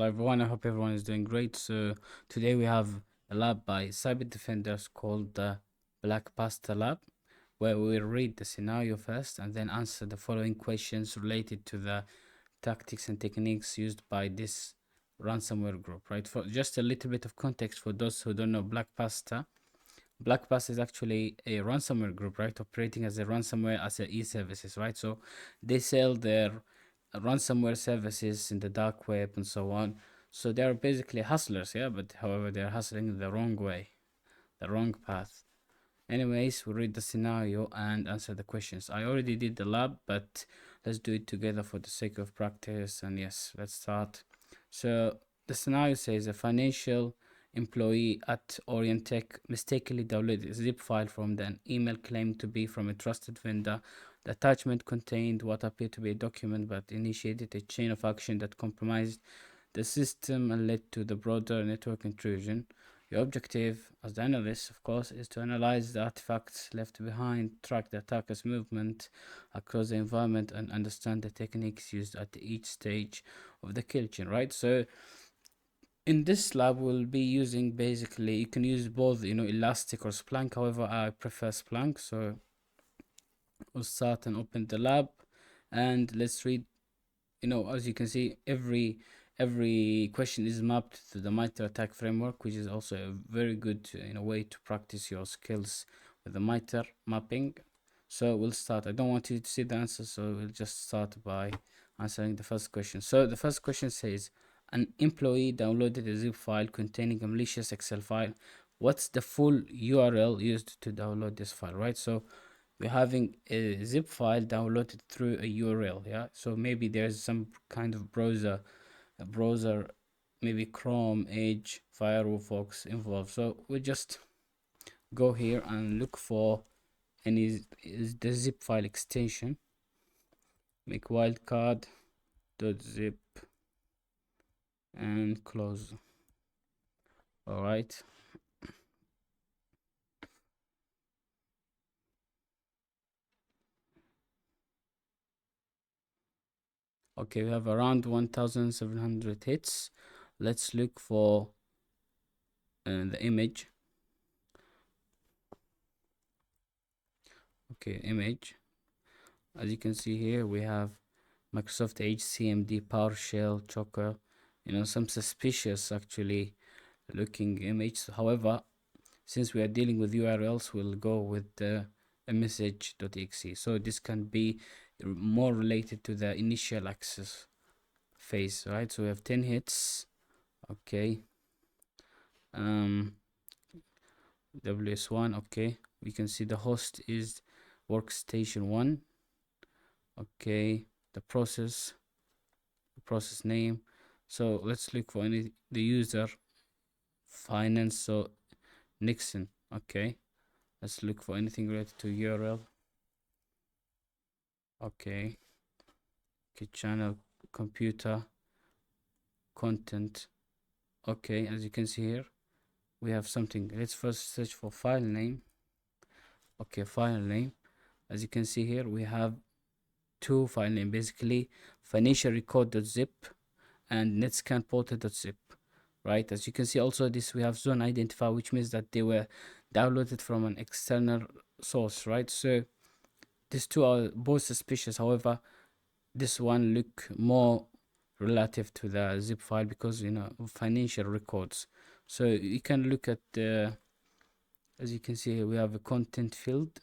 Hello everyone, I hope everyone is doing great. So today we have a lab by Cyberdefenders called the Basta Lab, where we'll read the scenario first and then answer the following questions related to the tactics and techniques used by this ransomware group, right? For just a little bit of context for those who don't know, Black Basta is actually a ransomware group, right? Operating as a ransomware as a e-services, right? So they sell their ransomware services in the dark web and so on. So they're basically hustlers, yeah, but however, they're hustling the wrong way, the wrong path. Anyways, we'll read the scenario and answer the questions. I already did the lab, but let's do it together for the sake of practice. And yes, let's start. So the scenario says a financial employee at Orientech mistakenly downloaded a zip file from an email claimed to be from a trusted vendor. The attachment contained what appeared to be a document, but initiated a chain of action that compromised the system and led to the broader network intrusion. Your objective as the analyst, of course, is to analyze the artifacts left behind, track the attacker's movement across the environment, and understand the techniques used at each stage of the kill chain, right? So in this lab, we'll be using basically, you can use both, Elastic or Splunk. However, I prefer Splunk. So we'll start and open the lab and let's read. As you can see, every question is mapped to the MITRE attack framework, which is also a very good way to practice your skills with the MITRE mapping. So we'll start. I don't want you to see the answer, so we'll just start by answering the first question. So the first question says, an employee downloaded a zip file containing a malicious Excel file. What's the full URL used to download this file, right? So we're having a zip file downloaded through a URL, yeah. So maybe there's some kind of browser, maybe Chrome, Edge, Firefox involved. So we just go here and look for any is the zip file extension. Make wildcard.zip and close. All right. Okay, we have around 1,700 hits. Let's look for the image. Okay, image. As you can see here, we have Microsoft HCMD, PowerShell, Choker, some suspicious actually looking image. However, since we are dealing with URLs, we'll go with the message.exe. So this can be more related to the initial access phase, right? So we have 10 hits. Okay. WS1. Okay. We can see the host is workstation 1. Okay. The process name. So let's look for the user finance. So Nixon. Okay. Let's look for anything related to URL. Okay. Okay, channel, computer, content. Okay, as you can see here, we have something. Let's first search for file name. Okay, file name. As you can see here, we have two file name, basically financial record.zip and netscanportal.zip, right? As you can see, also this we have zone identifier, which means that they were downloaded from an external source, right? So these two are both suspicious. However, this one look more relative to the zip file because financial records. So you can look at the, as you can see here, we have a content field,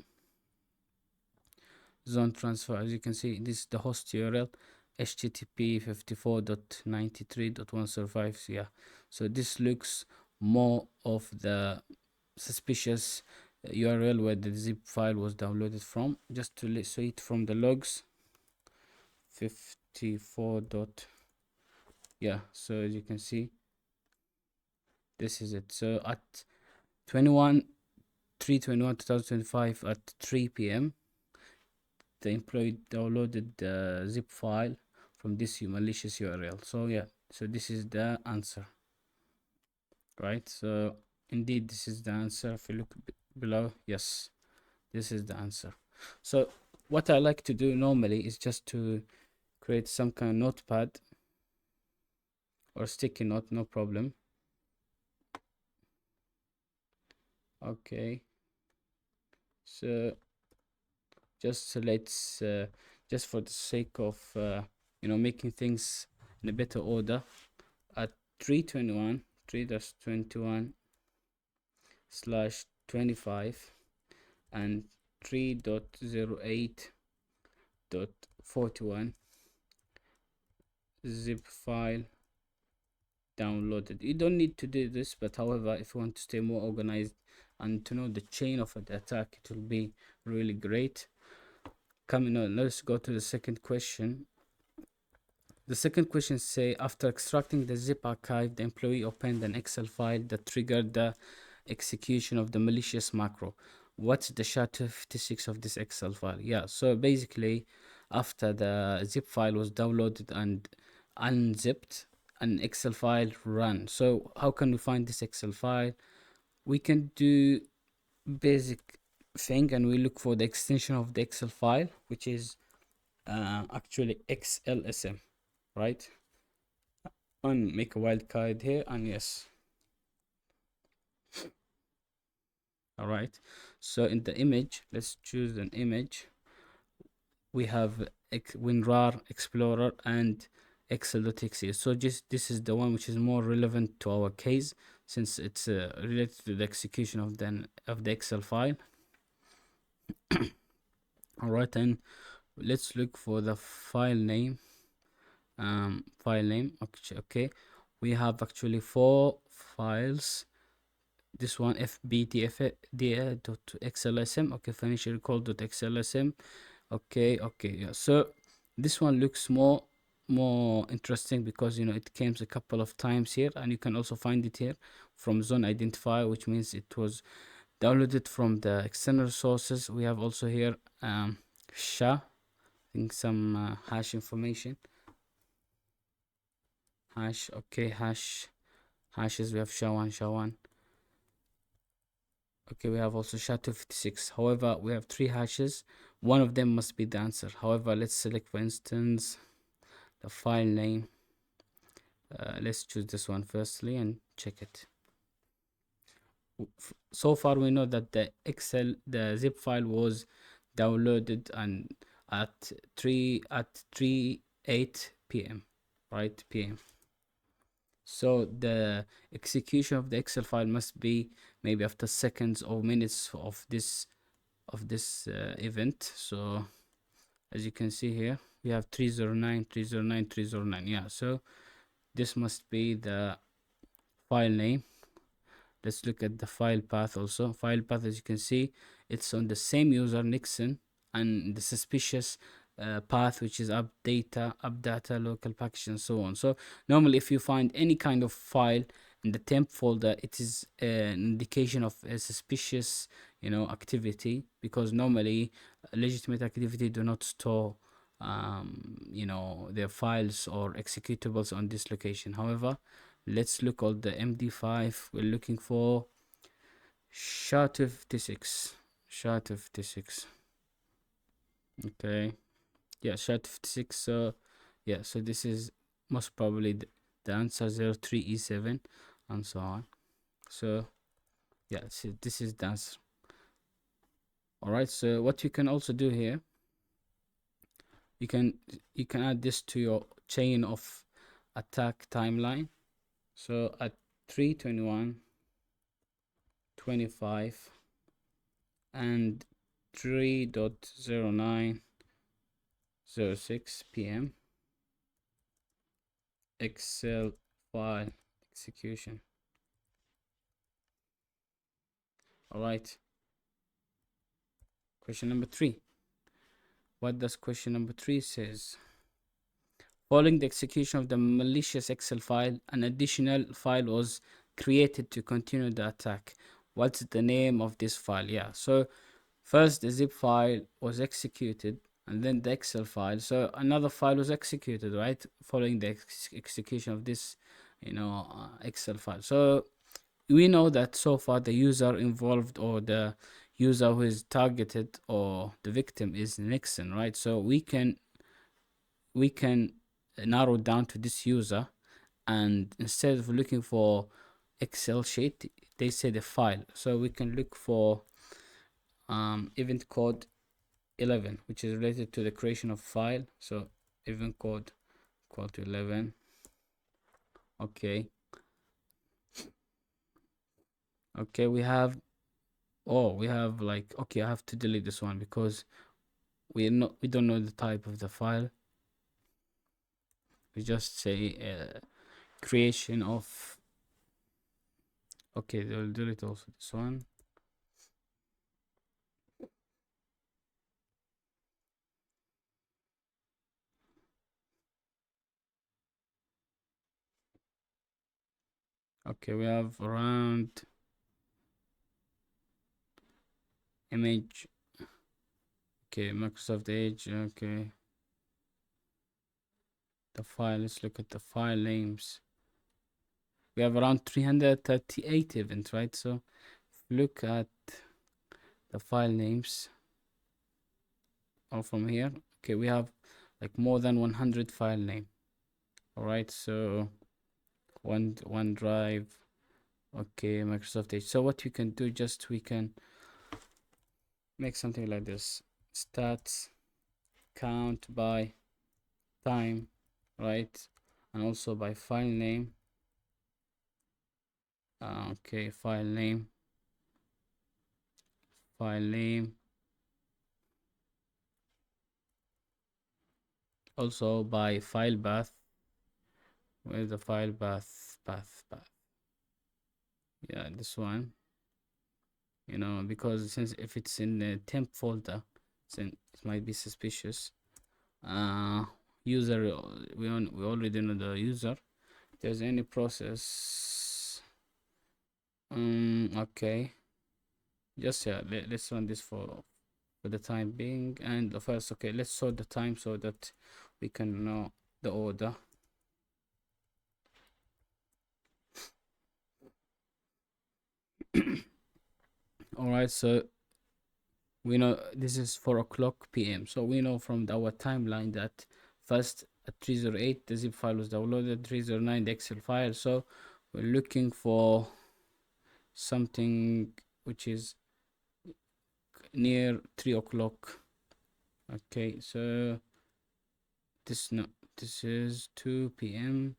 zone transfer. As you can see, this is the host URL, http 54.93.105. Yeah, so this looks more of the suspicious URL where the zip file was downloaded from. Just to see it from the logs, 54. Yeah, so as you can see, this is it. So at 2025 at 3 p.m, the employee downloaded the zip file from this malicious URL. So yeah, so this is the answer, right? So indeed, this is the answer. If you look below, yes, this is the answer. So what I like to do normally is just to create some kind of notepad or sticky note, no problem. Okay, so let's just for the sake of making things in a better order, at 321 3-21 slash 25 and 3.08.41 zip file downloaded. You don't need to do this, but however, if you want to stay more organized and to know the chain of the attack, it will be really great. Coming on, let's go to the second question. The second question say, after extracting the zip archive, the employee opened an Excel file that triggered the execution of the malicious macro. What's the SHA-256 of this Excel file? Yeah, so basically, after the zip file was downloaded and unzipped, an Excel file run. So how can we find this Excel file? We can do basic thing, and we look for the extension of the Excel file, which is actually XLSM, right? And make a wildcard here, and yes. All right, so in the image, let's choose an image. We have WinRAR, Explorer, and Excel.exe. So just this is the one which is more relevant to our case, since it's related to the execution of the Excel file. All right, and let's look for the file name. Okay, we have actually 4 files. This one fbtf.xlsm. Okay, financial recall.xlsm. Okay, yeah, so this one looks more interesting because it came a couple of times here, and you can also find it here from zone identifier, which means it was downloaded from the external sources. We have also here SHA, I think some hash information, hash. Okay, hashes. We have SHA-1. Okay, we have also SHA-256. However, we have 3 hashes. One of them must be the answer. However, let's select, for instance, the file name. Let's choose this one firstly and check it. So far, we know that the zip file was downloaded and at 3:08 p.m. right, p.m. So the execution of the Excel file must be maybe after seconds or minutes of this event. So as you can see here, we have 309. Yeah, so this must be the file name. Let's look at the file path also. File path, as you can see, it's on the same user, Nixon, and the suspicious path, which is up data, local package, and so on. So normally, if you find any kind of file in the temp folder, it is an indication of a suspicious activity, because normally legitimate activity do not store their files or executables on this location. However, let's look at the MD5. We're looking for SHA-256. Okay, yeah, SHA-256. So yeah, so this is most probably the answer, 03E7 and so on. So yeah, so this is the answer. All right, so what you can also do here, you can add this to your chain of attack timeline. So at 3:21:25 and 3:09:06 p.m. Excel file execution. All right. Question number 3. What does question number 3 says? Following the execution of the malicious Excel file, an additional file was created to continue the attack. What's the name of this file? Yeah, so first the zip file was executed, and then the Excel file. So another file was executed, right? Following the execution of this, Excel file. So we know that so far the user involved, or the user who is targeted, or the victim, is Nixon, right? So we can narrow down to this user and instead of looking for Excel sheet, they say the file. So we can look for event code 11, which is related to the creation of file. So event code equal to 11. Okay. Okay, we have, oh, we have like, okay, I have to delete this one because we don't know the type of the file. We just say creation of, okay, they'll delete also this one. Okay, we have around image. Okay, Microsoft Edge. Okay, the file, let's look at the file names. We have around 338 events, right? So look at the file names or from here. Okay, we have like more than 100 file name. All right, so OneDrive. Okay, Microsoft Edge. So what we can do, just we can make something like this: stats count by time, right? And also by file name. Okay, file name, also by file path. Where's the file path? Yeah, this one, you know, because since if it's in the temp folder, then it might be suspicious. User, we already know the user. If there's any process, okay, just yeah, let's run this for the time being. And the first, okay, let's sort the time so that we can know the order. All right, so we know this is 4 o'clock p.m. So we know from our timeline that first at 308 the zip file was downloaded, 309 the Excel file. So we're looking for something which is near 3 o'clock. Okay, so this is 2 p.m.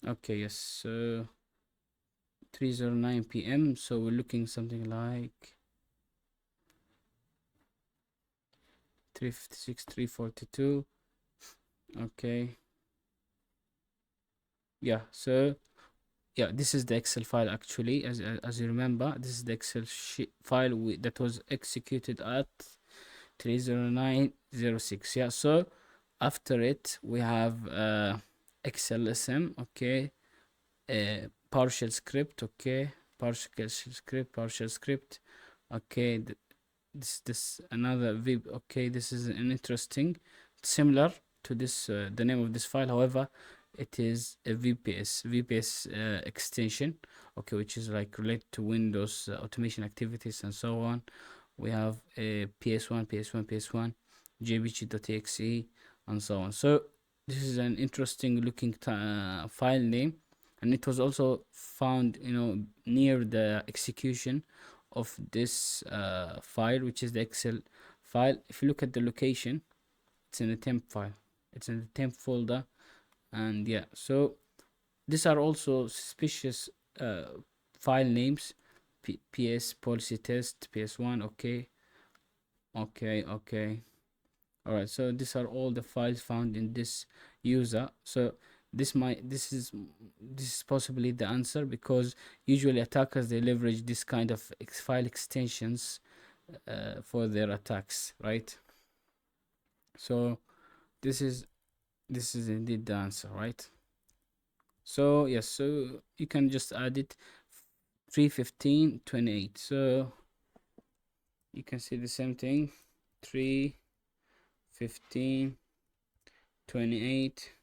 Okay, yes, so 309 p.m. So we're looking something like 356, 342. Okay, yeah, so yeah, this is the Excel file actually. As you remember, this is the Excel file that was executed at 30906. Yeah, so after it we have XLSM. Okay, PowerShell script. Okay, PowerShell script. Okay, this another vib. Okay, this is an interesting, similar to this the name of this file. However, it is a VPS extension. Okay, which is like related to Windows automation activities and so on. We have a PS1 jpg.exe and so on. So this is an interesting looking file name, and it was also found, you know, near the execution of this file, which is the Excel file. If you look at the location, it's in the temp file, it's in the temp folder. And yeah, so these are also suspicious file names. PS policy test PS1. Okay, okay. All right, so these are all the files found in this user. So this is possibly the answer, because usually attackers, they leverage this kind of file extensions for their attacks, right? So this is indeed the answer, right? So yes, so you can just add it, 31528. So you can see the same thing, 31528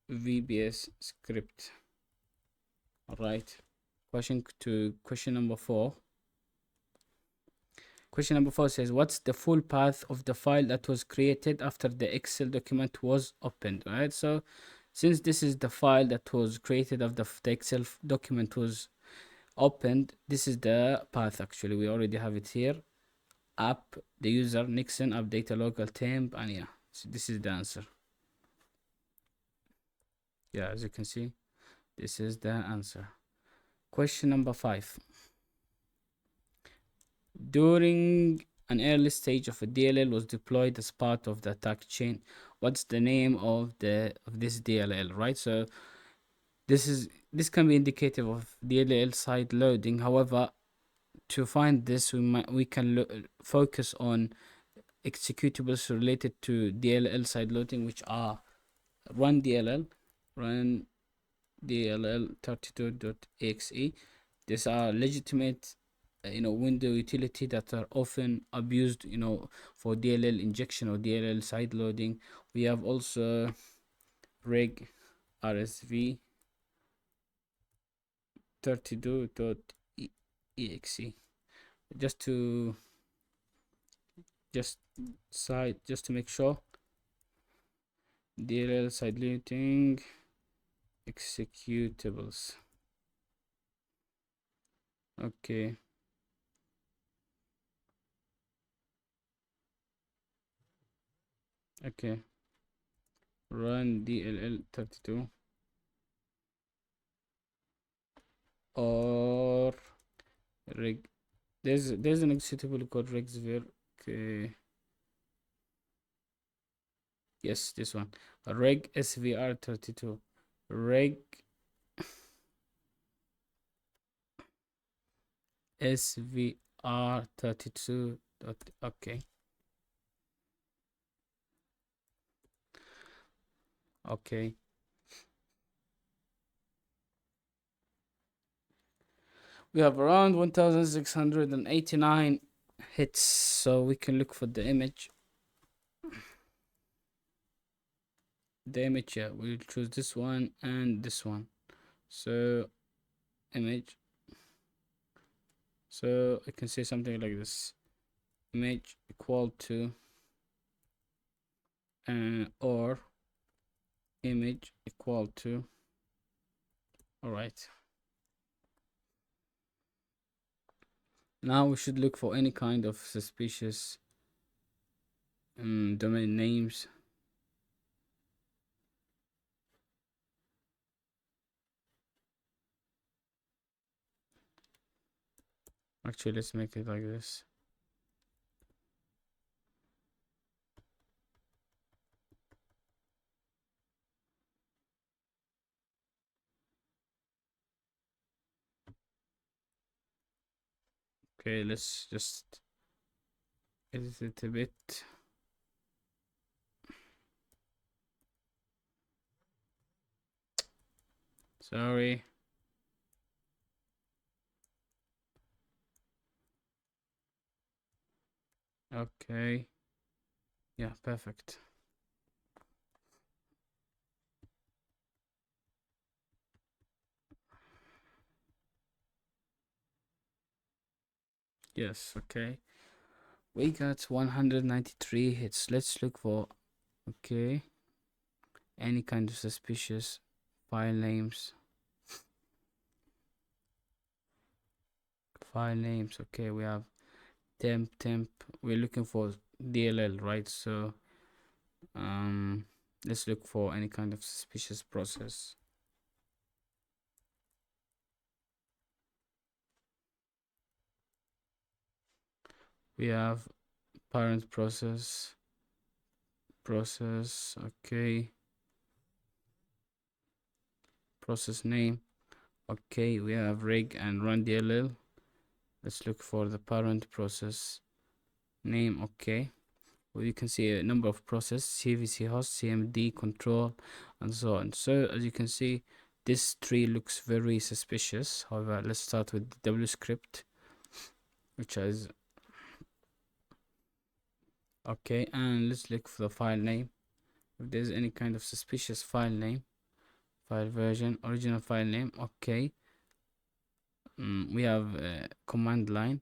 VBS script. All right, question number 4. Question number 4 says, what's the full path of the file that was created after the Excel document was opened? Right. So since this is the file that was created after the Excel document was opened, this is the path. Actually, we already have it here. App, the user, Nixon, update a local temp, and yeah, so this is the answer. Yeah, as you can see, this is the answer. Question number 5. During an early stage of a DLL was deployed as part of the attack chain. What's the name of this DLL? Right. So this can be indicative of DLL side loading. However, to find this, we can focus on executables related to DLL side loading, which are run DLL, run DLL32.exe. These are legitimate, window utility that are often abused, for DLL injection or DLL side loading. We have also reg rsv 32.exe, just to just to make sure. DLL side loading executables. Okay. Okay. Run DLL32 or reg. There's an executable called regsver. Okay. Yes, this one. Reg svr32. Reg svr32. Okay. Okay. We have around 1689 hits, so we can look for the image. Yeah, we'll choose this one and this one. So image, so I can say something like this: image equal to or image equal to. All right, now we should look for any kind of suspicious domain names. Actually, let's make it like this. Okay, let's just edit it a bit. Sorry. Okay. Yeah, perfect. Yes, okay. We got 193 hits. Let's look for, okay, any kind of suspicious file names. Okay, we have temp. We're looking for DLL, right? So let's look for any kind of suspicious process. We have parent process, okay, process name. Okay, we have reg and run DLL. Let's look for the parent process name. Okay, well, you can see a number of processes: CVC host, CMD, control, and so on. So as you can see, this tree looks very suspicious. However, let's start with the W script, which is okay, and let's look for the file name. If there's any kind of suspicious file name, file version, original file name. Okay, we have a command line.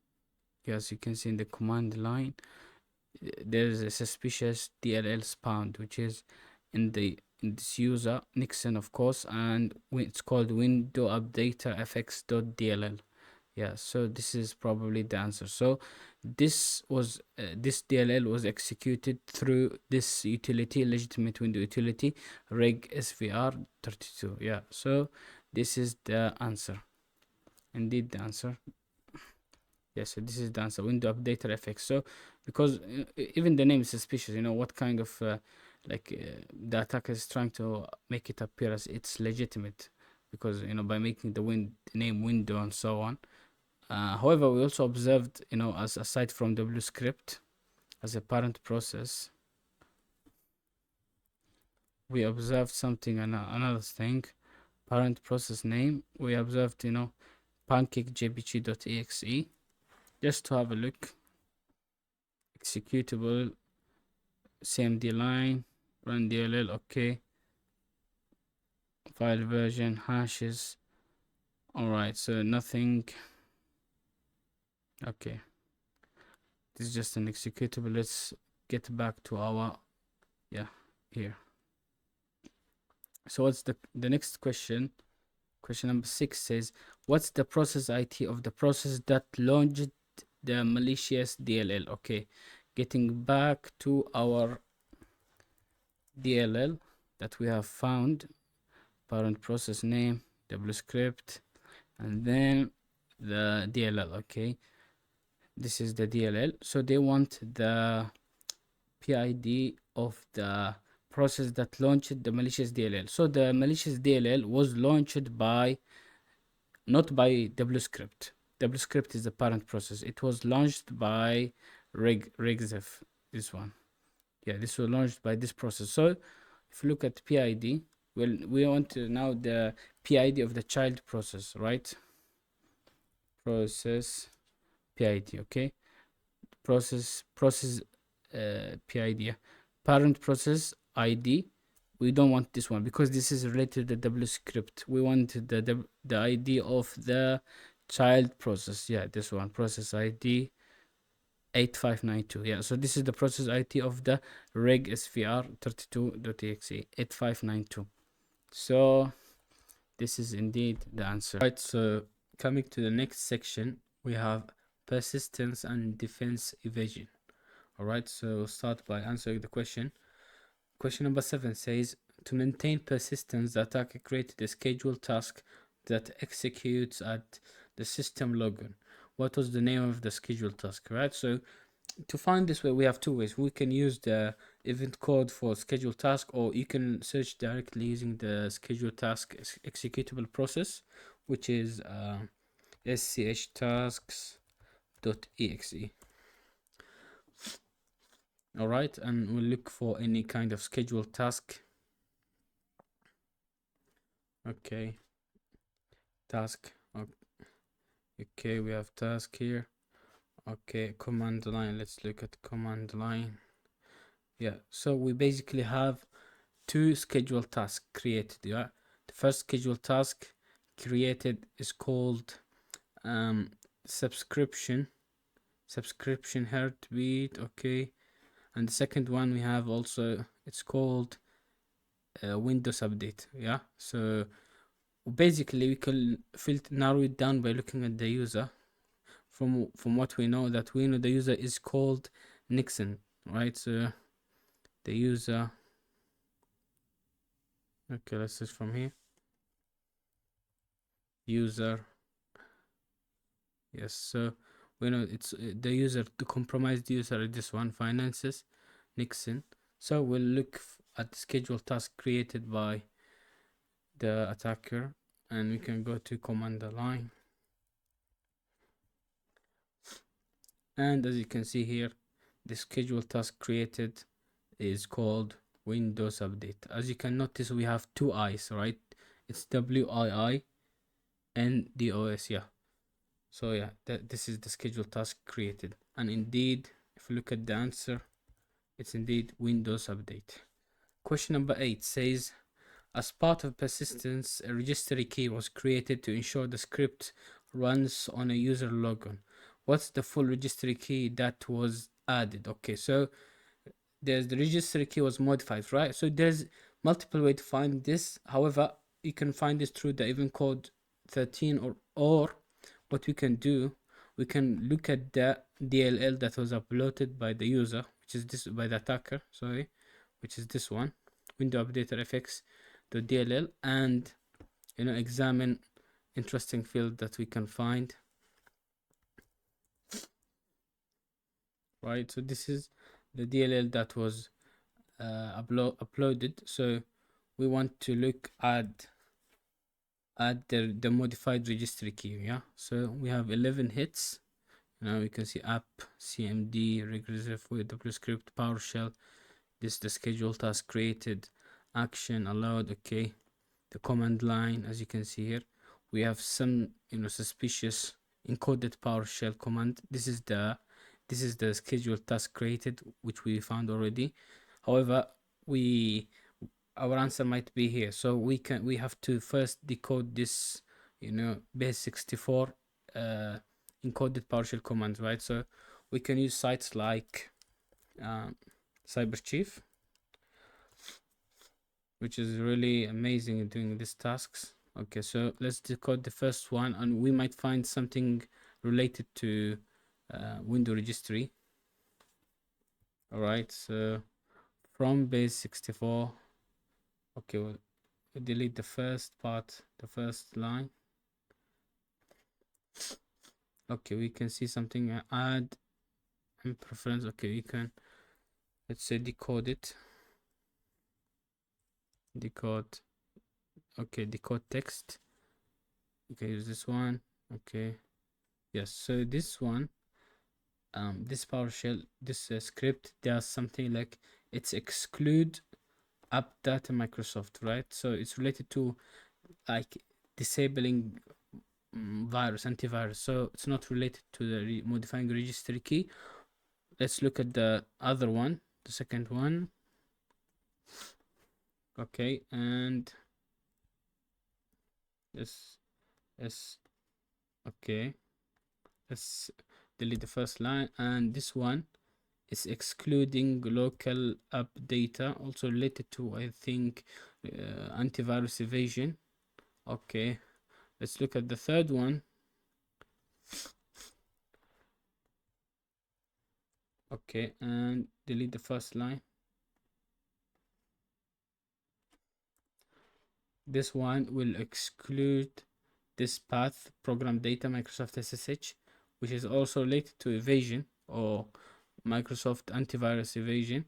Okay, as you can see in the command line, there's a suspicious DLL spawned, which is in this user Nixon, of course, and it's called window updater fx.dll. Yeah, so this is probably the answer. So this DLL was executed through this utility, legitimate window utility, reg svr32. Yeah, so this is the answer. Indeed, the answer. Yes, so this is the answer, window updater fx. So because even the name is suspicious, what kind of the attacker is trying to make it appear as it's legitimate, because by making the name window and so on. However, we also observed, as aside from w script as a parent process, we observed something, another thing, parent process name. We observed, pancake.jpg.exe. Just to have a look, executable, cmd line, run dll, okay, file version, hashes. All right, so nothing. Okay, this is just an executable. Let's get back to our here. So what's the next question? Question number 6 says, what's the process IT of the process that launched the malicious DLL? Okay, getting back to our DLL that we have found, parent process name, w script, and then the DLL. Okay, this is the DLL. So they want the PID of the process that launched the malicious DLL. So the malicious DLL was launched not by wscript. wscript is the parent process. It was launched by regzef, this one. Yeah, this was launched by this process. So if you look at PID, well, we want to now the PID of the child process, right? Process PID, okay? Process PID, yeah. Parent process ID. We don't want this one because this is related to the w script. We want the ID of the child process. Yeah, this one, process ID 8592. Yeah, so this is the process ID of the reg svr32.exe 8592. So this is indeed the answer. Right, so coming to the next section, we have persistence and defense evasion. All right, so we'll start by answering the question. Question number 7 says, to maintain persistence, the attacker created a scheduled task that executes at the system login. What was the name of the scheduled task, right? So to find this way, we have two ways. We can use the event code for scheduled task, or you can search directly using the scheduled task executable process, which is schtasks.exe. All right, and we'll look for any kind of scheduled task. Okay, task. Okay, we have task here. Okay, command line. Let's look at command line. Yeah, so we basically have two scheduled tasks created. Yeah, the first scheduled task created is called subscription heartbeat. Okay, and the second one we have also, it's called Windows update. Yeah, so basically we can narrow it down by looking at the user. From what we know, the user is called Nixon, right? So the user, okay, let's search from here, user. Yes, so we know it's the user, the compromised user is this one, finances, Nixon. So we'll look at the scheduled task created by the attacker, and we can go to command line. And as you can see here, the scheduled task created is called Windows update. As you can notice, we have two I's, right? It's WII and DOS, yeah. So yeah, this is the scheduled task created. And indeed, if you look at the answer, it's indeed Windows update. Question number 8 says, as part of persistence, a registry key was created to ensure the script runs on a user login. what's the full registry key that was added? Okay, so there's the registry key was modified, right? So there's multiple way to find this. However, you can find this through the event code 13, or what we can do, we can look at the DLL that was uploaded by the user, which is this, by the attacker, sorry, which is this one, window updater fx the DLL, and examine interesting field that we can find, right? So this is the DLL that was uploaded. So we want to look at the modified registry key. Yeah, so we have 11 hits. Now we can see app, cmd, regressive with the script, PowerShell. This is the schedule task created, action allowed. Okay, the command line, as you can see here, we have some suspicious encoded PowerShell command. This is the schedule task created, which we found already. However, our answer might be here, so we have to first decode this base 64 encoded PowerShell commands, right? So we can use sites like Cyberchief, which is really amazing in doing these tasks. Okay, so let's decode the first one, and we might find something related to window registry. All right, so from base 64, okay, we'll delete the first part, the first line. Okay, we can see something, add and preference. Okay, we can, let's say, decode it. Decode. Okay, decode text. Okay, use this one. Okay, yes, so this one, this PowerShell, this script does something like it's exclude app data Microsoft, right? So it's related to like disabling virus, antivirus. So it's not related to the modifying registry key. Let's look at the other one, the second one. Okay, and yes, okay, let's delete the first line, and this one is excluding local app data, also related to, I think, antivirus evasion. Okay, let's look at the third one. Okay, and delete the first line. This one will exclude this path program data Microsoft SSH, which is also related to evasion or Microsoft antivirus evasion.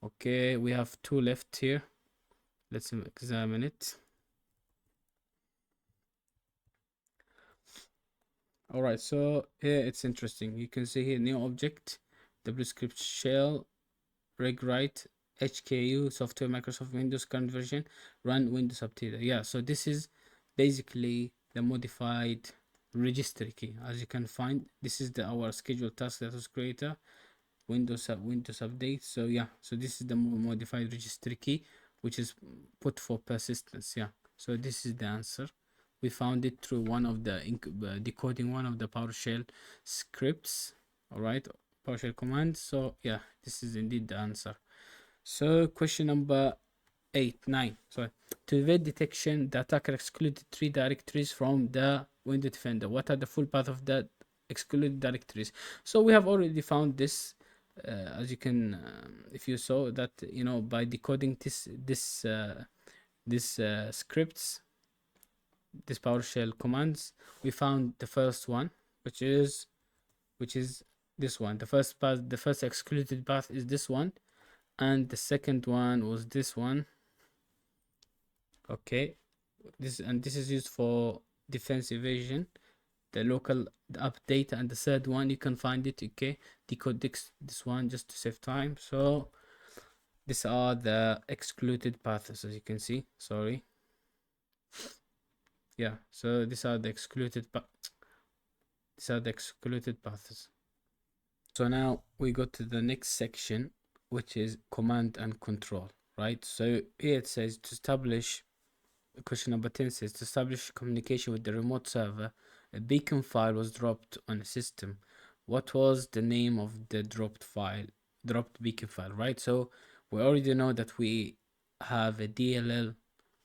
Okay, we have two left here. Let's examine it. All right, so here it's interesting. You can see here new object, WScript shell, regwrite, HKU, software Microsoft Windows current version, run Windows update. Yeah, so this is basically the modified registry key. As you can find, this is our scheduled task that was created, Windows update. So yeah, so this is the modified registry key, which is put for persistence. Yeah, so this is the answer. We found it through one of the decoding one of the PowerShell scripts. All right, PowerShell commands. So yeah, this is indeed the answer. So question number 9. Sorry. To evade detection, the attacker excluded 3 directories from the window defender. What are the full path of the excluded directories? So we have already found this, as you can, if you saw that, by decoding this scripts, this PowerShell commands, we found the first one, which is this one. The first path, the first excluded path is this one, and the second one was this one. Okay, this is used for defense evasion, the local app data, and the third one you can find it. Okay, decode this one just to save time. So these are the excluded paths, as you can see. Sorry, yeah, so these are the excluded paths. So now we go to the next section, which is command and control, right? So here it says to establish, question number 10 says to establish communication with the remote server, a beacon file was dropped on a system what was the name of the dropped beacon file, right? So we already know that we have a DLL.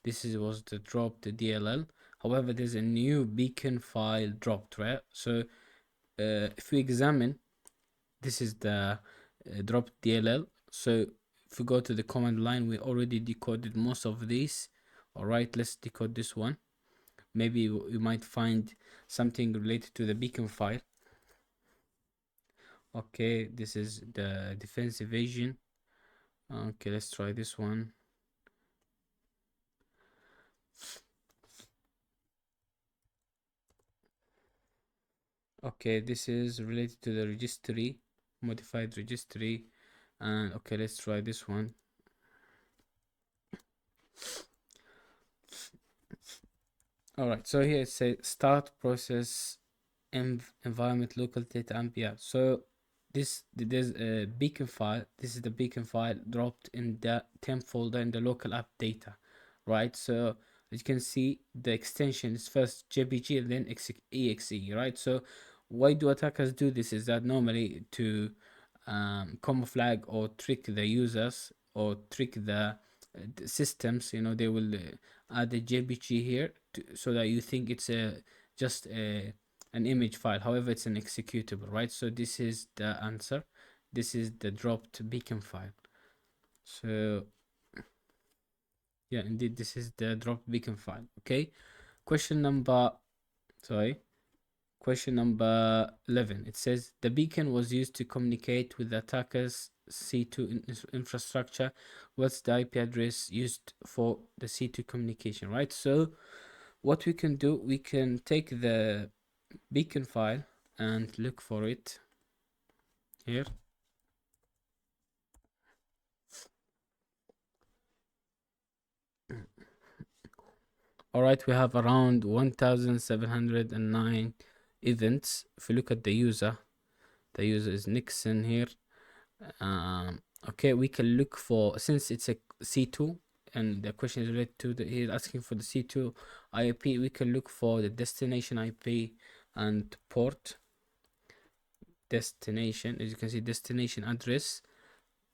Was the dropped DLL. However, there's a new beacon file dropped, right? So if we examine, this is the dropped DLL. So if we go to the command line, we already decoded most of these. All right, let's decode this one. Maybe we might find something related to the beacon file. Okay, this is the defense evasion. Okay, let's try this one. Okay, this is related to the registry, modified registry. And okay, let's try this one. All right, so here it says start process environment local data amp. Yeah, so there's a beacon file. This is the beacon file dropped in the temp folder in the local app data, right? So as you can see, the extension is first jpg and then exe, right? So why do attackers do this? Is that normally to camouflage or trick the users or trick the systems. You know, they will add a jpg here so that you think it's just an image file. However, it's an executable, right? So this is the answer. This is the dropped beacon file. So yeah, indeed, this is the dropped beacon file. Okay, question number sorry question number 11. It says the beacon was used to communicate with the attacker's C2 infrastructure. What's the IP address used for the C2 communication, right? So what we can do, we can take the beacon file and look for it here. All right, we have around 1709 events. If you look at the user is Nixon here. Okay, we can look for, since it's a C2 and the question is related to he's asking for the C2 IP, we can look for the destination IP and port. Destination, as you can see, destination address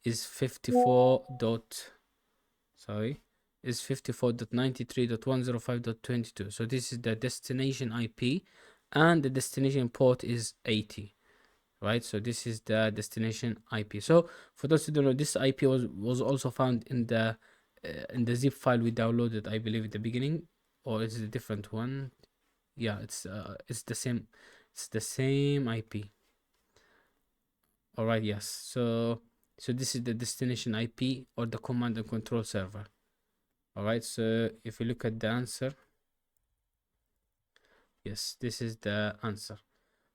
is 54 dot sorry is 54.93.105.22. so this is the destination IP and the destination port is 80, right? So this is the destination IP. So for those who don't know, this IP was also found in the zip file we downloaded, I believe, at the beginning, or is it a different one? Yeah, it's the same. It's the same IP. All right, yes. So this is the destination IP or the command and control server. All right, so if you look at the answer, yes, this is the answer.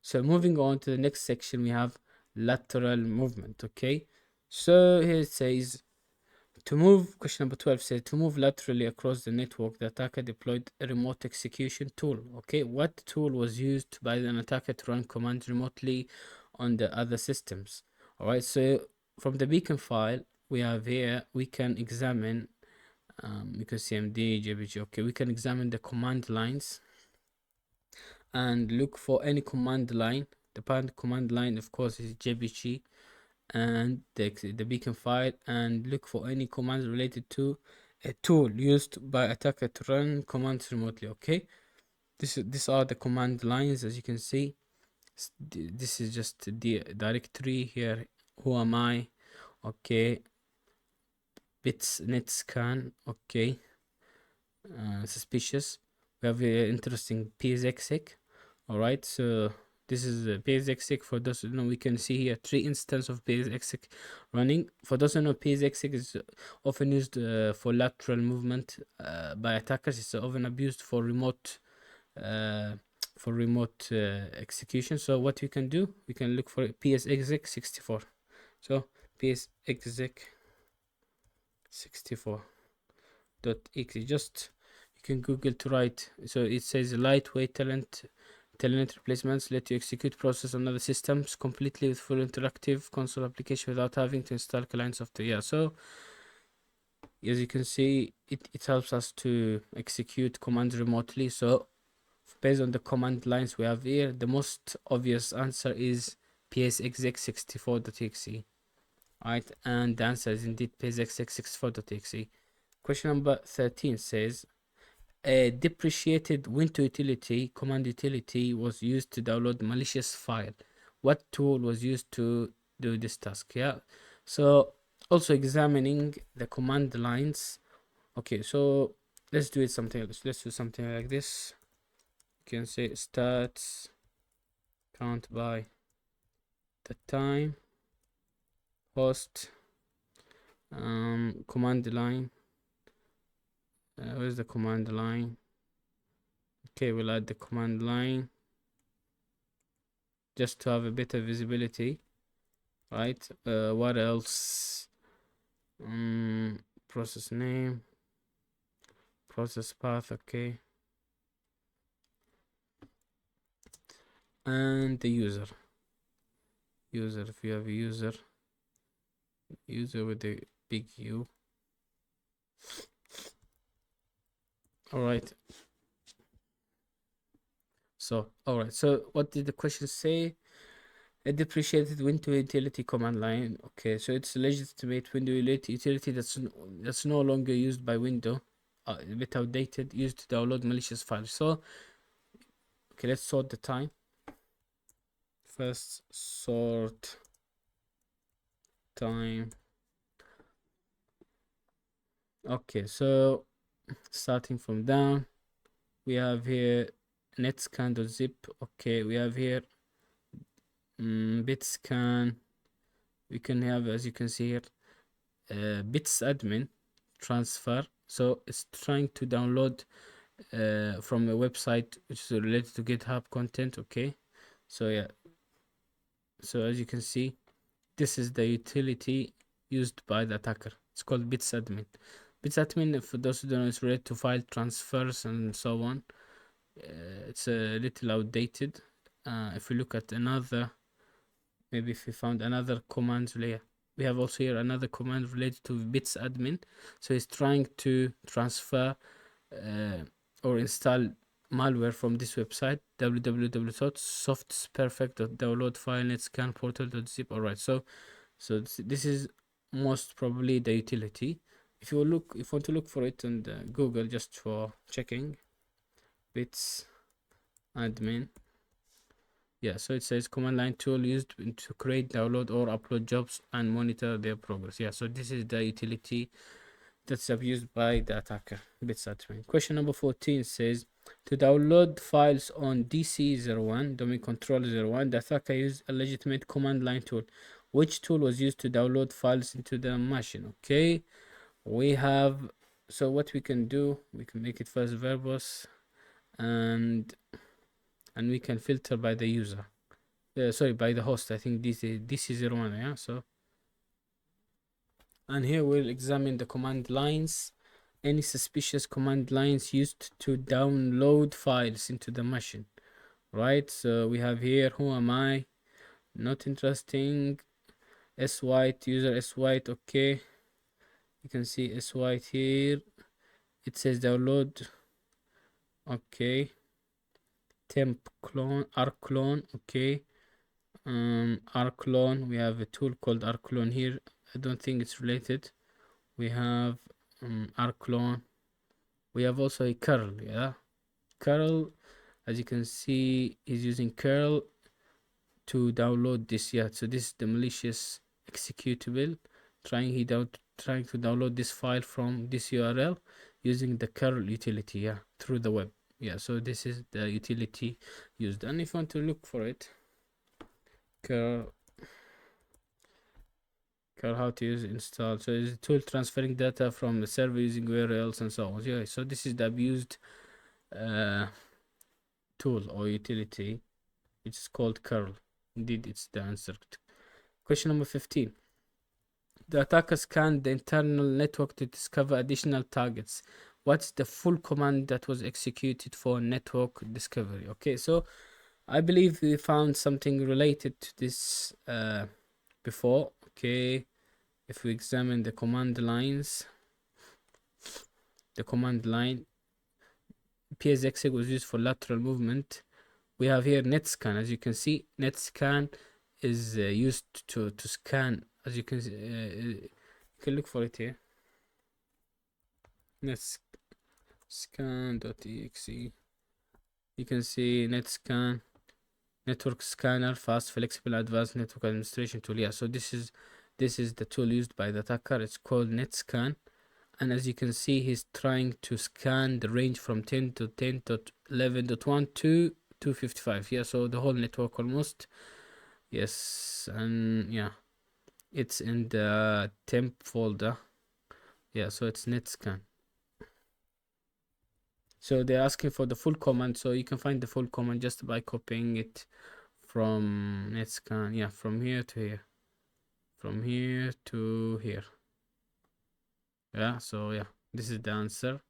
So moving on to the next section, we have lateral movement. Okay, so here it says to move, question number 12 says to move laterally across the network, the attacker deployed a remote execution tool. Okay, what tool was used by an attacker to run commands remotely on the other systems? All right, so from the beacon file we have here, we can examine because cmd jpg. Okay, we can examine the command lines and look for any command line. The parent command line, of course, is jpg, and the beacon file, and look for any commands related to a tool used by attacker to run commands remotely. Okay, these are the command lines. As you can see, this is just the directory here. Who am I? Okay, bits net scan. Okay, suspicious. We have interesting psexec. All right, so this is psexec. For those who know, we can see here 3 instances of psexec running. For those who know, psexec is often used for lateral movement by attackers. It's often abused for remote execution. So what we can do, we can look for psexec 64. So psexec 64 dot exe. Just you can Google to write. So it says lightweight telnet replacements let you execute process on other systems completely with full interactive console application without having to install client software. Yeah, so as you can see, it helps us to execute commands remotely. So based on the command lines we have here, the most obvious answer is psxx64.exe. Right, and the answer is indeed psxx64.exe. Question number 13 says a depreciated Windows utility, command utility, was used to download malicious file. What tool was used to do this task? Yeah, so also examining the command lines. Okay, so let's do it something else. Let's do something like this. You can say stats count by the time, host, command line. Where's the command line? Okay, we'll add the command line just to have a better visibility, right? What else? Process name, process path, okay, and the user. If you have a user with the big U. All right. So, all right. So, what did the question say? A depreciated Windows utility command line. Okay, so it's a legitimate Windows utility that's no longer used by Windows, a bit outdated, used to download malicious files. So, okay, let's sort the time. First, sort time. Okay, so starting from down, we have here netscan.zip. Okay, we have here bitscan. We can have, as you can see here, bits admin transfer. So it's trying to download from a website which is related to GitHub content. Okay, so yeah, so as you can see, this is the utility used by the attacker. It's called bits admin. Bits admin, for those who don't know, is related to file transfers and so on. It's a little outdated. If we look at another, maybe if we found another command layer, we have also here another command related to bits admin. So it's trying to transfer or install malware from this website, www.softsperfect.downloadfilenetscanportal.zip. All right, so this is most probably the utility. If you want to look for it on Google, just for checking, bits admin. Yeah, so it says command line tool used to create, download, or upload jobs and monitor their progress. Yeah, so this is the utility that's abused by the attacker, bits admin. Question number 14 says to download files on DC01, domain controller 01, the attacker used a legitimate command line tool. Which tool was used to download files into the machine? Okay, we have, so what we can do, we can make it first verbose, and we can filter by the user. Sorry, by the host. I think this is DC01. Yeah, so, and here we'll examine the command lines. Any suspicious command lines used to download files into the machine, right? So we have here, who am I? Not interesting. S white, user S white. Okay, you can see S white here. It says download. Okay, temp clone, rclone. Okay, rclone. We have a tool called rclone here. I don't think it's related. We have rclone. We have also a curl. Yeah, curl, as you can see, is using curl to download this. Yeah, so this is the malicious executable trying to download this file from this URL using the curl utility, yeah, through the web. Yeah, so this is the utility used. And if you want to look for it, curl how to use install. So it's a tool transferring data from the server using URLs and so on. Yeah, so this is the abused tool or utility. It's called curl. Indeed, it's the answer. Question number 15. The attacker scanned the internal network to discover additional targets. What's the full command that was executed for network discovery? Okay, so I believe we found something related to this before. Okay, if we examine the command lines, the command line PSX was used for lateral movement. We have here netscan. As you can see, netscan is used to scan, as you can see, you can look for it here. Let's scan.exe. You can see netscan, network scanner, fast, flexible, advanced network administration tool. Yeah, so this is the tool used by the attacker. It's called netscan, and as you can see, he's trying to scan the range from 10 to 10.11.1 to 255. Yeah, so the whole network almost. Yes, and yeah, it's in the temp folder. Yeah, so it's netscan. So they're asking for the full command, so you can find the full command just by copying it from netscan. Yeah, from here to here, from here to here. Yeah, so yeah, this is the answer.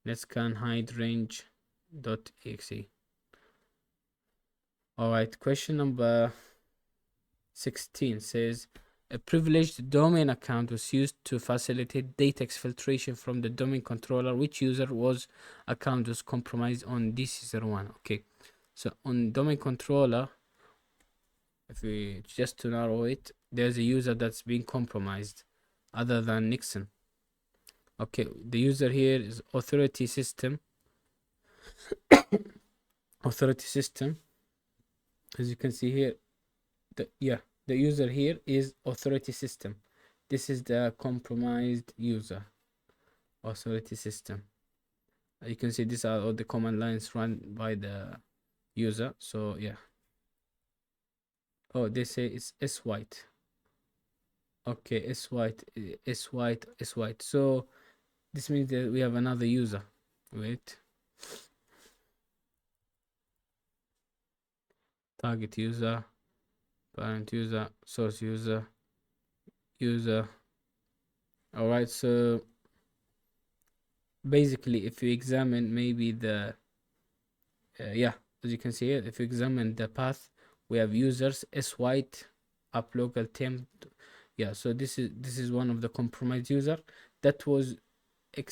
Netscan hide range dot exe. All right, question number 16 says a privileged domain account was used to facilitate data exfiltration from the domain controller. Which user was account was compromised on DC01? Okay, so on domain controller, if we just to narrow it, there's a user that's being compromised other than Nixon. Okay, the user here is authority system. Authority system, as you can see here, the user here is authority system. This is the compromised user, authority system. You can see these are all the command lines run by the user. So yeah. Oh, they say it's S white. Okay, S white, S white, S white. So this means that we have another user. Wait. Target user, parent user, source user, user. All right, so basically if you examine maybe the yeah, as you can see here, if you examine the path, we have users S white, up local temp. Yeah, so this is one of the compromised user that was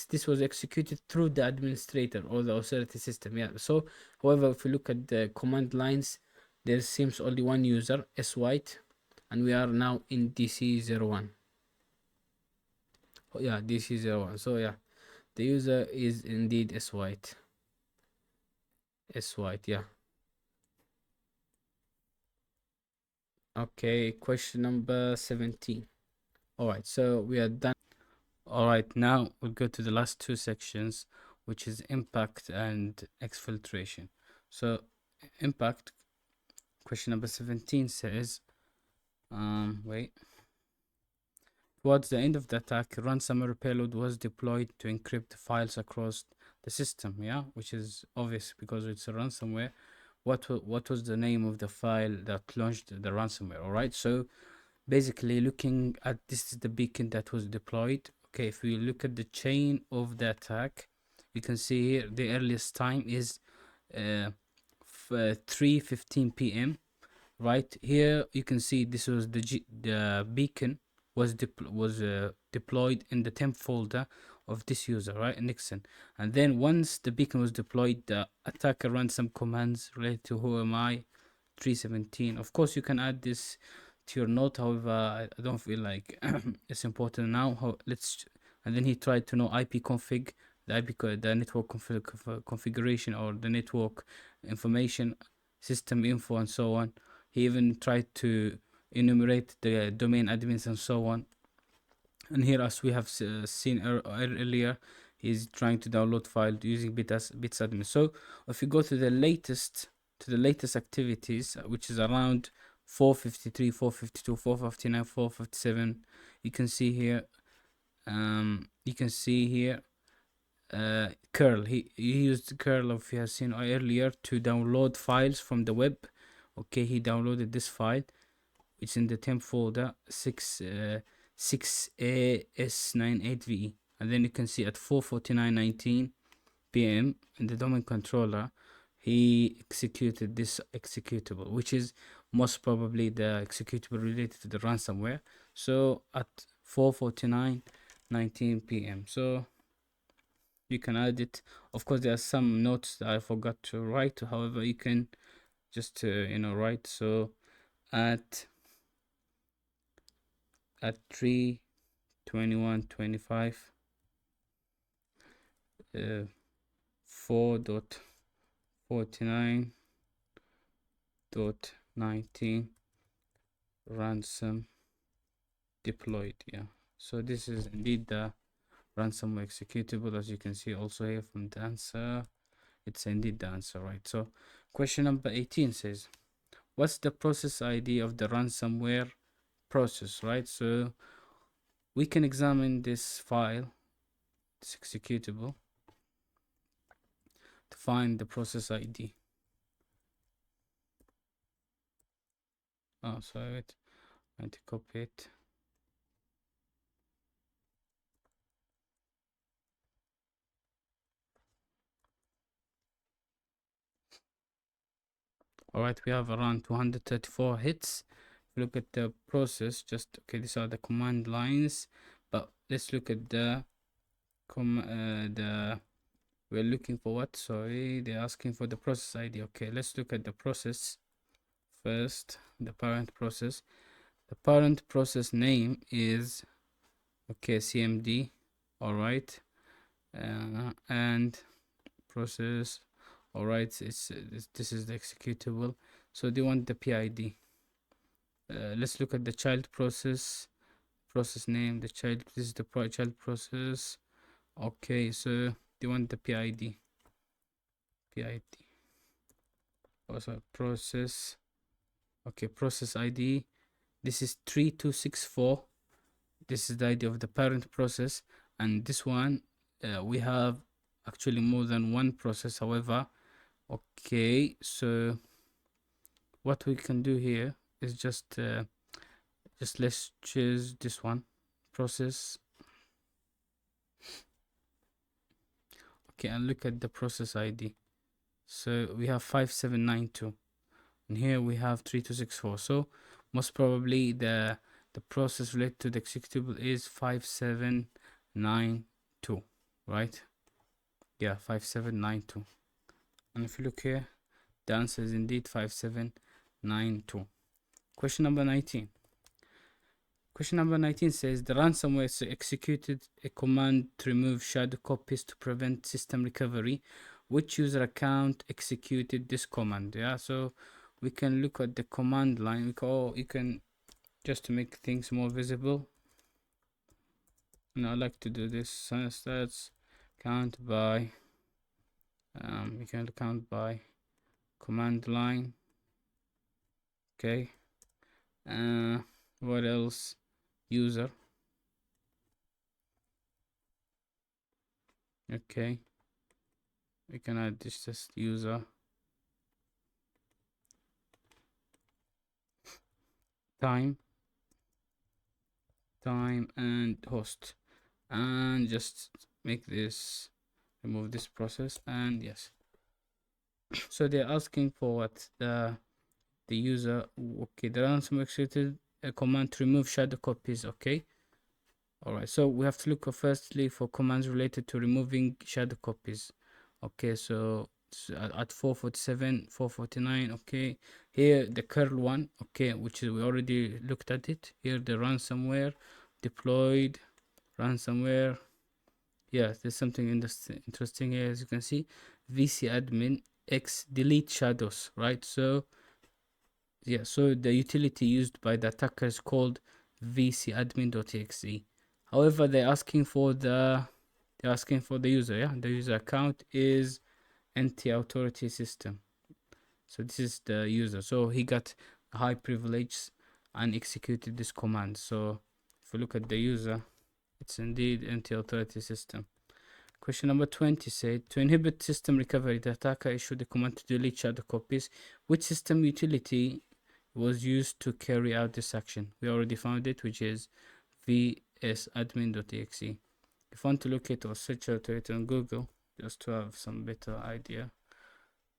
this was executed through the administrator or the authority system. Yeah, so however, if you look at the command lines, there seems only one user, S white, and we are now in DC01. Oh, yeah, DC01. So yeah, the user is indeed S white. S white, yeah. Okay, question number 17. All right, so we are done. All right, now we'll go to the last two sections, which is impact and exfiltration. So impact, question number 17 says, wait. Towards the end of the attack, ransomware payload was deployed to encrypt files across the system. Yeah, which is obvious because it's a ransomware. What was the name of the file that launched the ransomware? All right, so basically looking at this is the beacon that was deployed. Okay, if we look at the chain of the attack, you can see here the earliest time is 3:15 p.m. Right here you can see this was the beacon was deployed in the temp folder of this user, right, Nixon. And then once the beacon was deployed, the attacker ran some commands related to who am I 317. Of course you can add this to your note, however I don't feel like it's important now. And then he tried to know ipconfig, the network configuration or the network information, system info, and so on. He even tried to enumerate the domain admins and so on. And here, as we have seen earlier, he's trying to download file using bits admin. So if you go to the latest activities, which is around 453, 452, 459, 457, you can see here. Curl. He used curl, if you have seen earlier, to download files from the web. Okay, he downloaded this file. It's in the temp folder 6AS98VE, and then you can see at 4:49:19 p.m. in the domain controller he executed this executable, which is most probably the executable related to the ransomware. So at 4:49:19 p.m. so you can add it. Of course there are some notes that I forgot to write, however you can just write. So at 3:21:25, 4.49.19 ransom deployed. Yeah, so this is indeed the ransomware executable, as you can see also here from the answer. It's indeed the answer, right? So question number 18 says, what's the process ID of the ransomware process, right? So we can examine this file, this executable, to find the process ID. Oh, sorry, wait, I need to copy it. All right, we have around 234 hits. If you look at the process, just okay, these are the command lines, but let's look at the we're looking for what? Sorry, they're asking for the process ID. Okay, let's look at the process first, the parent process. The parent process name is okay, CMD. All right, and process. All right, this is the executable. So they want the PID. Let's look at the child process name. The child, this is the child process. Okay, so they want the PID. Also process. Okay, process ID. This is 3264. This is the ID of the parent process, and this one we have actually more than one process. However, okay, so what we can do here is just let's choose this one, process. Okay, and look at the process ID. So we have 5792, and here we have 3264. So most probably the process related to the executable is 5792, right? Yeah, 5792. And if you look here, the answer is indeed 5792. Question number 19. Question number 19 says the ransomware executed a command to remove shadow copies to prevent system recovery. Which user account executed this command? Yeah, so we can look at the command line. You can just to make things more visible. And I like to do this. Stats count by. We can count by command line. Okay. What else? User. Okay, we can add this just user, time, and host, and just make this, remove this process, and yes. So they're asking for what the user. Okay, the ransomware executed a command to remove shadow copies. Okay, all right, so we have to look firstly for commands related to removing shadow copies. Okay, so at 447, 449. Okay, here the curl one. Okay, which is we already looked at it. Here the ransomware deployed ransomware. Yeah, there's something interesting here, as you can see. VC admin x delete shadows, right? So yeah, so the utility used by the attacker is called vcadmin.exe. However, they're asking for the user. Yeah, the user account is anti-authority system. So this is the user. So he got high privilege and executed this command. So if you look at the user, it's indeed anti-authority system. Question number 20 said, to inhibit system recovery, the attacker issued a command to delete shadow copies. Which system utility was used to carry out this action? We already found it, which is vsadmin.exe. If you want to look at or search out it on Google, just to have some better idea.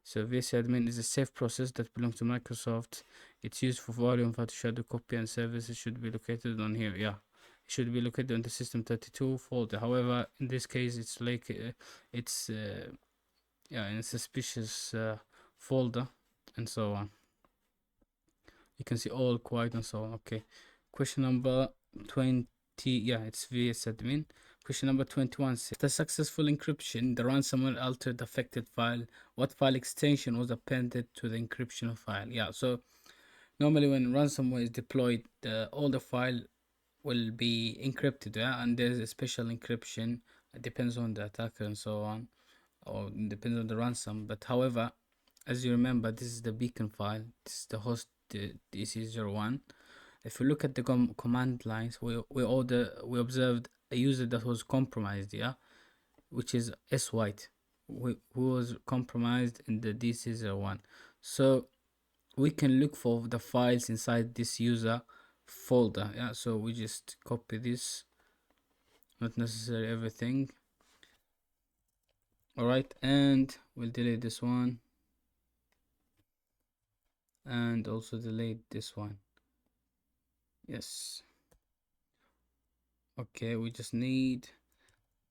So vsadmin is a safe process that belongs to Microsoft. It's used for volume for shadow copy and services should be located on here. Yeah, it should be located on the system32 folder. However, in this case, it's like it's yeah, in a suspicious folder and so on. You can see all quiet and so on. Okay. Question number 20. Yeah, it's VS admin. Question number 21 says the successful encryption, the ransomware altered the affected file. What file extension was appended to the encryption file? Yeah, so normally when ransomware is deployed, all the file will be encrypted, yeah, and there's a special encryption. It depends on the attacker and so on, or depends on the ransom. But however, as you remember, this is the beacon file. This is the host DC01. If you look at the command lines, we observed a user that was compromised, yeah, which is S White, who was compromised in the DC01. So we can look for the files inside this user folder, yeah. So we just copy this, not necessarily everything. All right, and we'll delete this one and also delete this one. Yes. Okay, we just need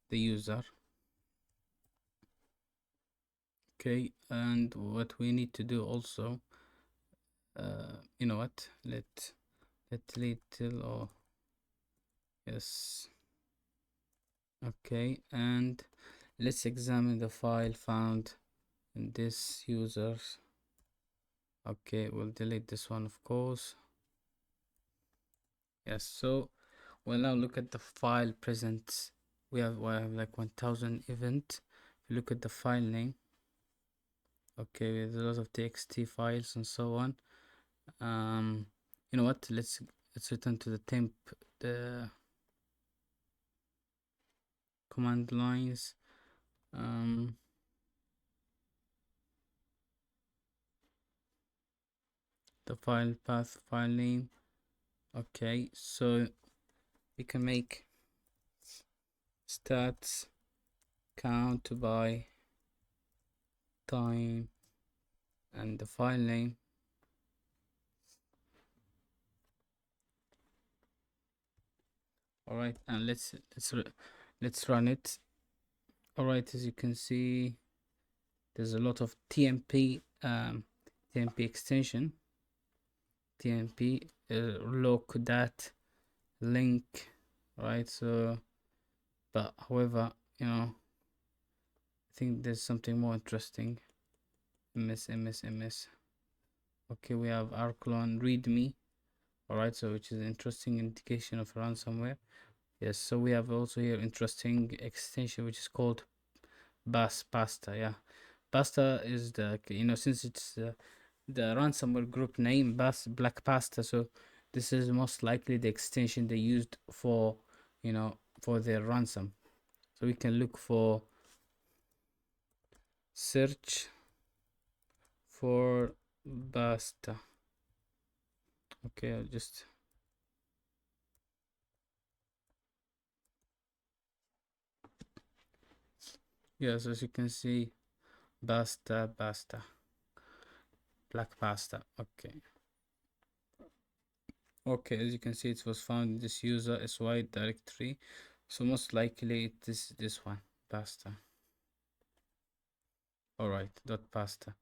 the user. Okay, and what we need to do also, you know what, let delete till, or yes. Okay, and let's examine the file found in this users. Okay, we'll delete this one, of course. Yes, so we'll now look at the file present. We have like 1000 event. If you look at the file name, okay, there's a lot of txt files and so on. You know what, let's return to the temp, the command lines. The file path, file name. Okay, so we can make stats count by time and the file name. All right, and let's run it. All right, as you can see, there's a lot of TMP extension, TMP lock that link, right? So, but however, you know, I think there's something more interesting. ms. Okay, we have rclone readme. All right, so which is an interesting indication of ransomware. Yes, so we have also here interesting extension which is called Basta. Yeah, Basta is the, you know, since it's the ransomware group name Black Pasta, so this is most likely the extension they used for, you know, for their ransom. So we can look for search for Basta. Okay, I'll just, yes, as you can see, Basta, Black Pasta. Okay. Okay, as you can see, it was found in this user sy directory, so most likely it is this one, Basta. All right, dot pasta.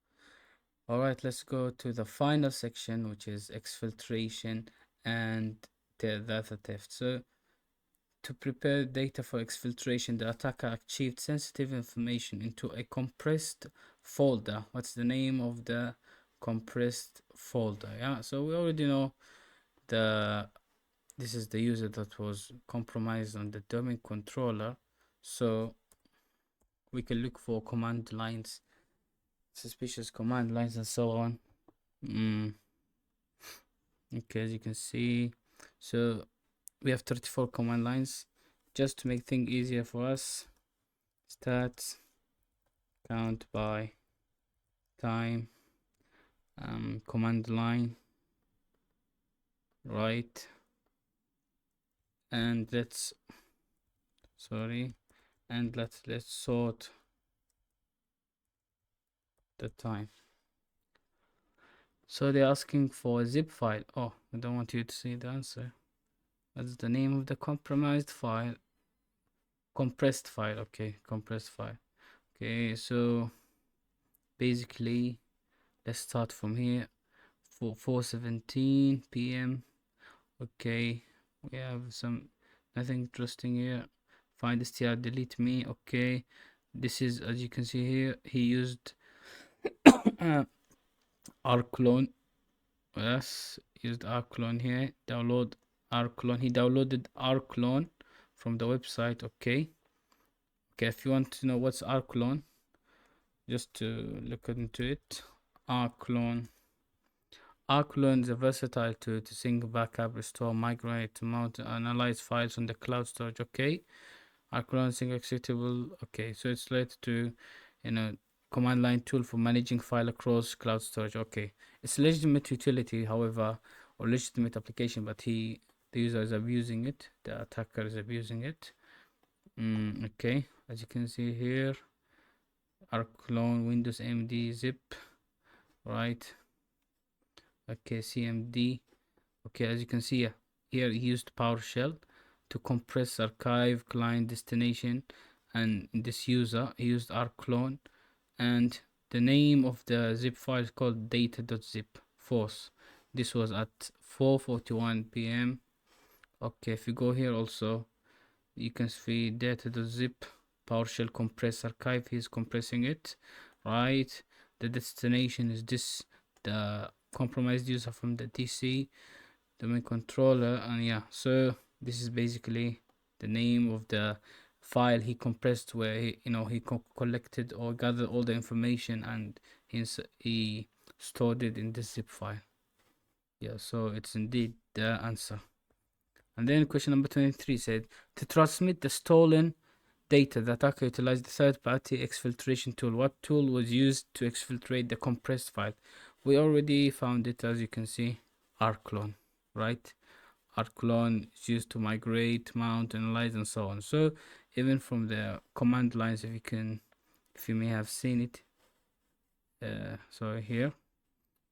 All right, let's go to the final section, which is exfiltration and the data theft. So to prepare data for exfiltration, the attacker achieved sensitive information into a compressed folder. What's the name of the compressed folder? Yeah, so we already know this is the user that was compromised on the domain controller. So we can look for command lines, suspicious command lines and so on. Okay, as you can see, so we have 34 command lines. Just to make things easier for us, stats count by time, command line, right, and let's sort the time. So they're asking for a zip file. Oh, I don't want you to see the answer. That's the name of the compromised file. Compressed file. Okay, compressed file. Okay, so basically, let's start from here. for 4:17 p.m. Okay, we have some nothing interesting here. Find str, delete me. Okay, this is, as you can see here, he used our clone. Yes, used our clone here. Download our clone. He downloaded our clone from the website. Okay. Okay, if you want to know what's our clone, just to look into it. Our clone. Our clone is a versatile tool to sync, backup, restore, migrate, mount, analyze files on the cloud storage. Okay. Our clone sync executable. Okay, so it's related to, command line tool for managing file across cloud storage. Okay, it's a legitimate utility, however, or legitimate application, but the user is abusing it. The attacker is abusing it. Okay, as you can see here, our clone Windows AMD zip, right? Okay, CMD. Okay, as you can see here, he used PowerShell to compress archive client destination, and this user used our clone, and the name of the zip file is called data.zip force. This was at 4:41 p.m. Okay, if you go here also, you can see data.zip PowerShell compress archive. He's compressing it, right? The destination is this, the compromised user from the DC domain controller, and yeah, so this is basically the name of the file he compressed, where he collected or gathered all the information, and he stored it in this zip file. Yeah, so it's indeed the answer. And then question number 23 said, to transmit the stolen data, the attacker utilized the third-party exfiltration tool. What tool was used to exfiltrate the compressed file? We already found it, as you can see, rclone, right? Rclone is used to migrate, mount, analyze, and so on. So even from the command lines, if you may have seen it, so here,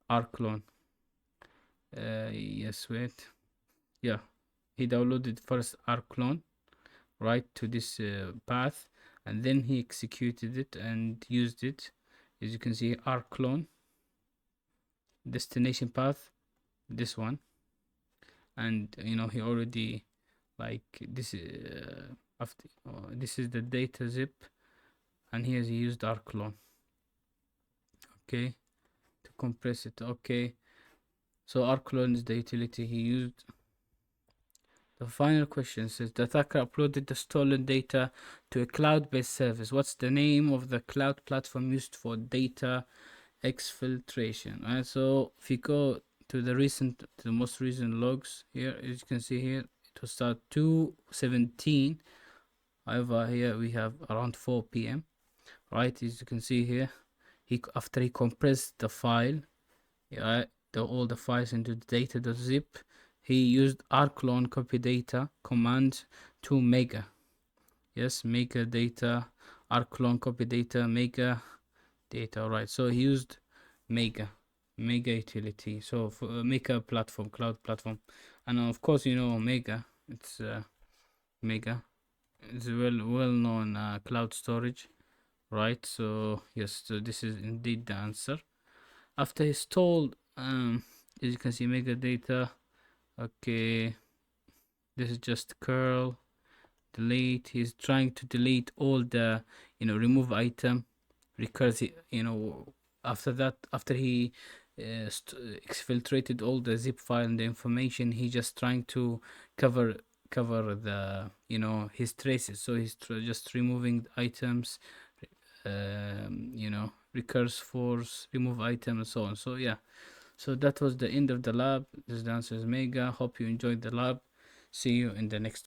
rclone. Yes, wait. Yeah, he downloaded first rclone, right, to this path, and then he executed it and used it. As you can see, rclone, destination path, this one, and he already, like, this after this is the data zip, and here he used rclone, okay, to compress it. Okay, so rclone is the utility he used. The final question says, the attacker uploaded the stolen data to a cloud-based service. What's the name of the cloud platform used for data exfiltration? All right, so if you go to the most recent logs here, as you can see here, it was start 2:17. However, here we have around 4 p.m. right? As you can see here, after he compressed the file, yeah, all the files into the data.zip, he used rclone copy data command to mega. Yes, mega data, rclone copy data, mega data. Right, so he used mega utility, so for mega platform, cloud platform. And of course, mega, it's mega, it's well known cloud storage, right? So yes, so this is indeed the answer. After he stole, as you can see, mega data. Okay, this is just curl delete. He's trying to delete all the remove item recursive. After that, after he exfiltrated all the zip file and the information, he just trying to cover the his traces. So he's just removing items, recurse force, remove item, and so on. So yeah, so that was the end of the lab. This answer is mega. Hope you enjoyed the lab. See you in the next